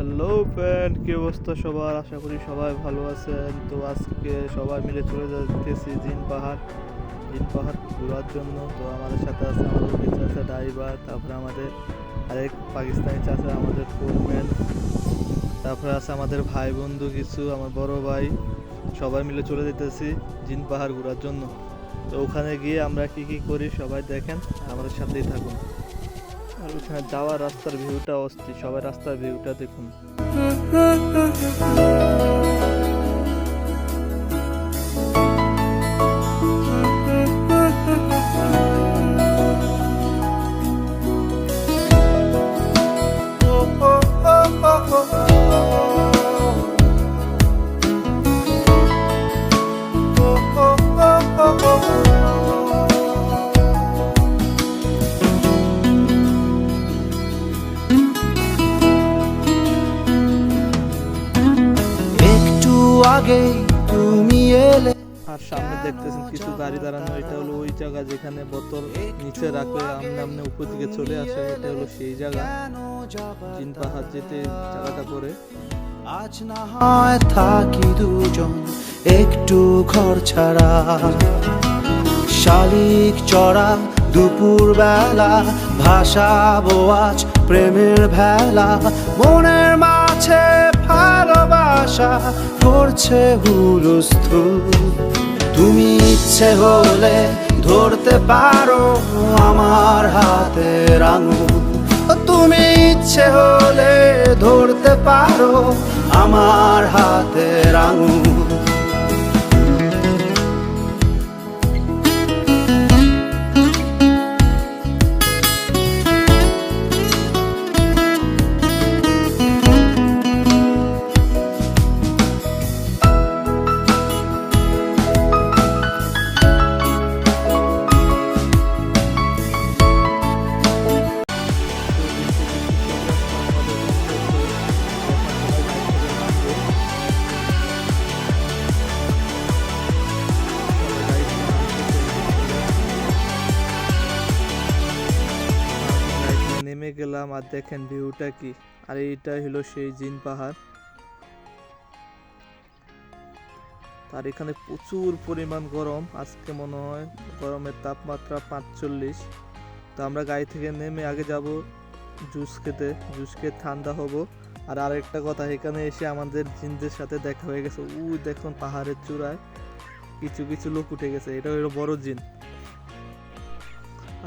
Hello friend, কি অবস্থা সবার? আশা করি সবাই ভালো আছেন। তো আজকে সবাই মিলে চলে যাচ্তেছি জিন পাহাড় ঘোরার জন্য। তো আমাদের সাথে আছে আমাদের চাচা ড্রাইভার, তারপরে আমাদের আরেক পাকিস্তানি চাচা, আমাদের ফোরম্যান, তারপরে আছে আমাদের ভাই বন্ধু কিছু, আমার বড় ভাই। সবাই মিলে চলে যেতেছি জিন পাহাড় ঘোরার জন্য। তো ওখানে গিয়ে আমরা কি কি করি সবাই দেখেন, আমাদের সাথেই থাকুন। আর ওখানে যাওয়ার রাস্তার ভিউটা অস্থির, সবাই রাস্তার ভিউটা দেখুন। একটু আগে তুমি এলে। আর সামনে দেখতেছেন কিছু গাড়ি দাঁড়ানো, এটা হলো ওই জায়গা যেখানে বোতল নিচে রাখলে আমনে আমনে উপর দিকে চলে আসে। এটা হলো সেই জায়গা, জিন পাহাড় যেতে জায়গাটা পড়ে। আজ না হয় থাকি দুজন একটু ঘর ছাড়া, শালিক চড়া দুপুর বেলা ভাসাবো আজ প্রেমের ভেলা। মনের মাঝে ভালোবাসা করছে হুলস্থুল। তুমি ইচ্ছে হলে ধরতে পারো আমার হাতের আঙুল। তুমি ইচ্ছে হলে ধরতে পারো আমার হাতের আঙুল। নেমে গেলাম আর দেখেন ভিউটা কি। আর এইটা হলো সেই জিন পাহাড়। আর এখানে প্রচুর পরিমাণ গরম, আজকে মনে হয় গরমের তাপমাত্রা 45। তো আমরা গাড়ি থেকে নেমে আগে যাব জুস খেয়ে ঠান্ডা হব। আর আরেকটা কথা, এখানে এসে আমাদের জিনদের সাথে দেখা হয়ে গেছে। ওই দেখুন পাহাড়ের চূড়ায় কিছু কিছু লোক উঠে গেছে, এটা হলো বড় জিন।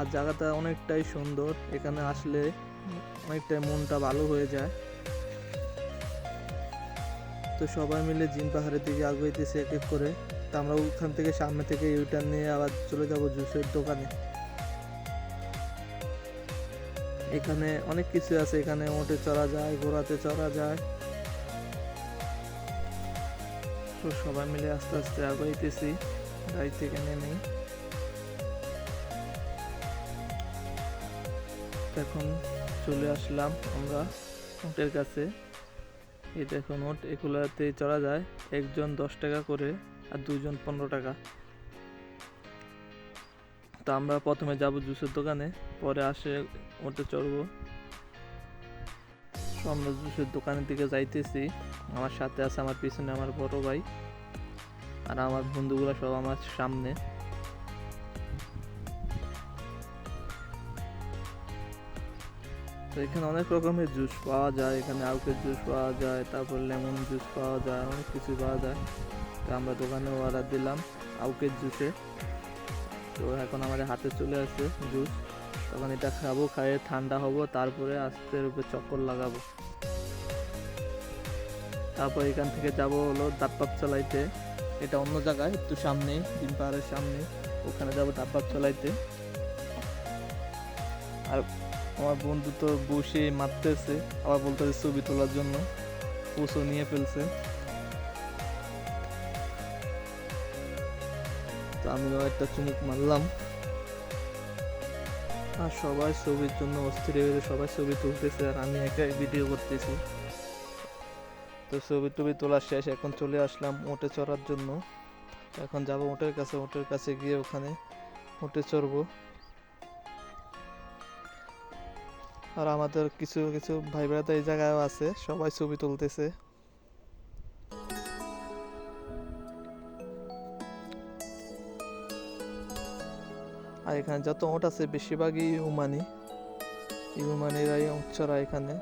আর জায়গাটা অনেকটাই সুন্দর, এখানে আসলে অনেকটাই মনটা ভালো হয়ে যায়। তো সবাই মিলে জিন পাহাড়ের দিকে আগাইতেছে এক এক করে। তো আমরা ওখান থেকে সামনে থেকে ইউটার্ন নিয়ে আবার চলে যাব জুসের দোকানে। এখানে অনেক কিছু আছে, এখানে ওটে চড়া যায়, ঘোড়াতে চড়া যায়। তো সবাই মিলে আস্তে আস্তে আগাইতেছি গাড়ি থেকে নেমে। এখন চলে আসলাম আমরা ওটের কাছে। এই দেখুন ওট, এগুলাতে চড়া যায়, একজন 10 টাকা করে আর দুইজন 15 টাকা। তো আমরা প্রথমে যাব জুসের দোকানে, পরে আসে ওটে চড়বো। আমরা জুসের দোকানের দিকে যাইতেছি। আমার সাথে আছে আমার পিছনে আমার বড় ভাই, আর আমার বন্ধুগুলো সব আমার সামনে। তো এখানে অনেক রকমের জুস পাওয়া যায়, এখানে আউকের জুস পাওয়া যায়, তারপর লেমন জুস পাওয়া যায়, অনেক কিছু পাওয়া যায়। তো আমরা দোকানে অর্ডার দিলাম আউকের জুসে। তো এখন আমাদের হাতে চলে আসছে জুস, তখন এটা খাবো, খাইয়ে ঠান্ডা হবো, তারপরে আস্তে রূপে চক্কর লাগাবো। তারপর এখান থেকে যাব হলো দাপ্পাপ চালাইতে। এটা অন্য জায়গায়, একটু সামনে, জিন পাহাড়ের সামনে, ওখানে যাবো দাপ্পাপ চালাইতে। আর আমার বন্ধু তো বসে মারতেছে, আবার বলতেছে ছবি তোলার জন্য, পোস্টও নিয়ে ফেলছে। তো আমিও একটা চুমুক মারলাম। আর সবাই ছবির জন্য অস্থির হয়ে গেছে, সবাই ছবি তুলতেছে আর আমি একাই ভিডিও করতেছি। তো ছবি টবি তোলা শেষ, এখন চলে আসলাম ওটে চড়ার জন্য। এখন যাব ওটের কাছে গিয়ে ওখানে উঠে চড়বো। আর আমাদের কিছু কিছু ভাই ব্রাদার এই জায়গায়ও আছে, সবাই ছবি তুলতেছে। আর এখানে যত ওট আছে বেশিরভাগই ইউমানিরাই উচ্চরা এখানে।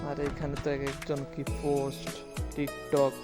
আর এখানে তো এক একজন কি পোস্ট, টিকটক।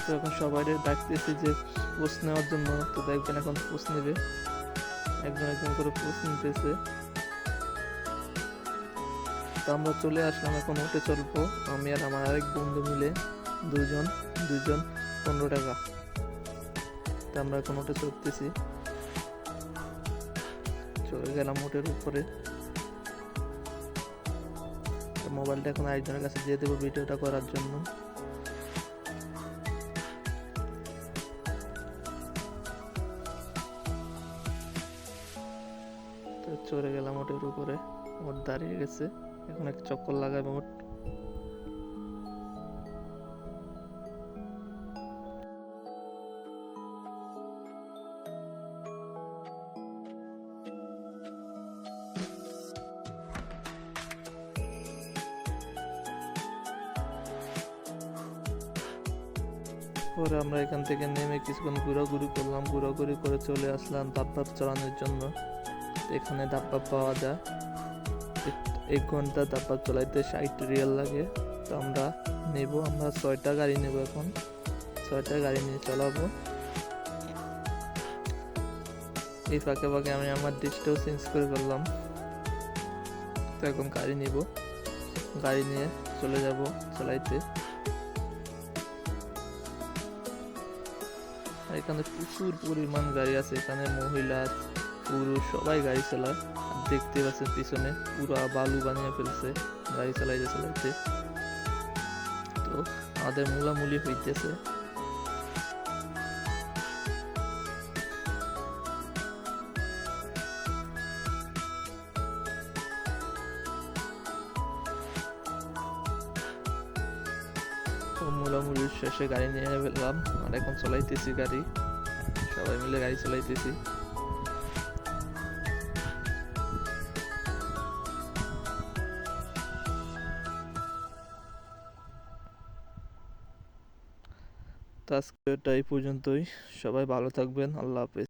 তো এখন সবাই ডাকতেছি যে পোস্ট নেওয়ার জন্য। তো দেখবেন এখন পোস্ট নেবে, একজন একজন করে পোস্ট নিতেছে। তো আমরা চলে আসলাম, এখন উঠে চলবো আমি আর আমার আরেক বন্ধু মিলে, দুজন 15 টাকা। তো আমরা এখন উঠে চলতেছি, চলে গেলাম উঠের উপরে। তো মোবাইলটা এখন আরেকজনের কাছে দিয়ে দেবো ভিডিওটা করার জন্য। তো চলে গেলাম ওটের উপরে, ওট দাঁড়িয়ে গেছে, এখন এক চক্কর লাগাবে ওট। পরে আমরা এখান থেকে নেমে কিছুক্ষণ ঘোরাঘুরি করলাম, ঘোরাঘুরি করে চলে আসলাম দাব্বা চালানোর জন্য। এখানে দাব্বা পাওয়া যায়, 1 ঘন্টা দাব্বা চালাইতে 60 রিয়াল লাগে। তো আমরা 6টা গাড়ি নেব, এখন 6টা গাড়ি নিয়ে চালাবো। এই ফাঁকে ফাঁকে আমি আমার ডিশটাও চেঞ্জ করে ফেললাম। তো এখন গাড়ি নিব, গাড়ি নিয়ে চলে যাব চালাইতে। এখানে প্রচুর পরিমাণ গাড়ি আছে, এখানে মহিলা পুরুষ সবাই গাড়ি চালায়। দেখতে পাচ্ছেন পিছনে পুরা বালু বানিয়ে ফেলছে গাড়ি চালাইতে চালাইতে। তো আমাদের মূলামূলি হইতেছে। তো মূলামূলির শেষে গাড়ি নিয়ে ফেললাম, আর এখন চলাইতেছি গাড়ি, সবাই মিলে গাড়ি চালাইতেছি। তো আজকে এটা এই পর্যন্তই, সবাই ভালো থাকবেন, আল্লাহ হাফেজ।